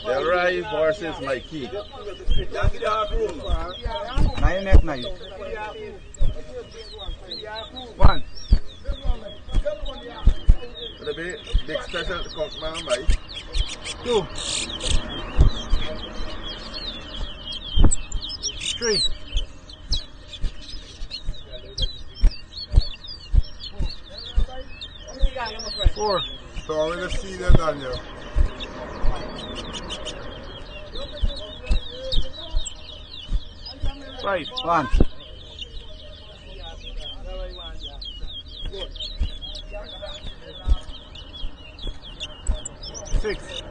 DELROY versus MIKEY. 989. 1. Gonna be big special to cook, man, Mike. 2. 3. 4. So I'm gonna see that on you. 5. 1. 6.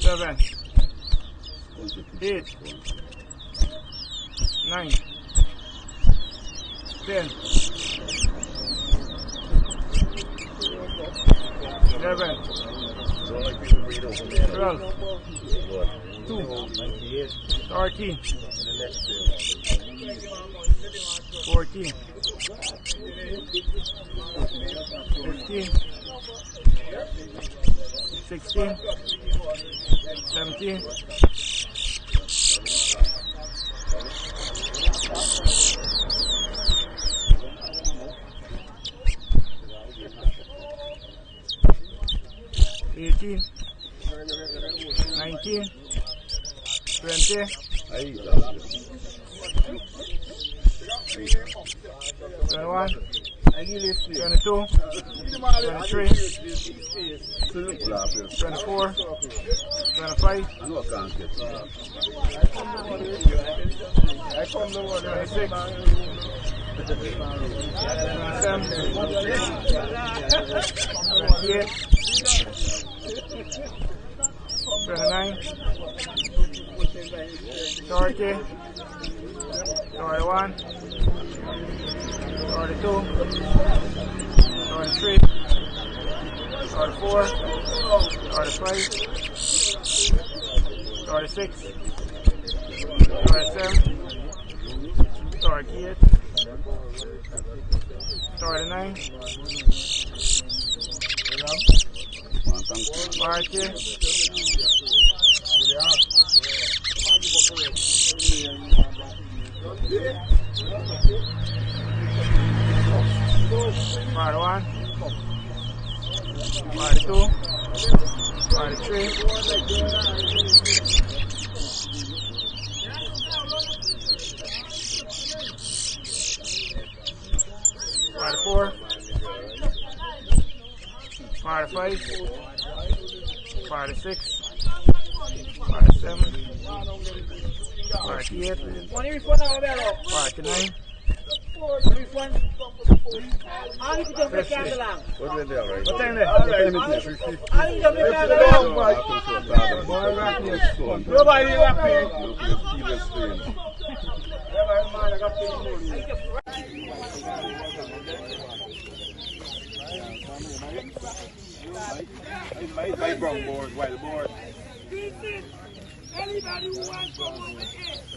7. 8. 9. 10. 11. 12. 2. 13. 14. 15. 16. 17. 18, 19, 20, 21, 22, 23, 24, 25, 26, 29, 30, 31, 32, 33, 34, 35, 36, 37, 38, 39, 40, 41, 42, 43, 44, 45, 46, 47, 48, 49, 50. What did DELROY? What time there? Nobody My brown board, wild board. Anybody who wants to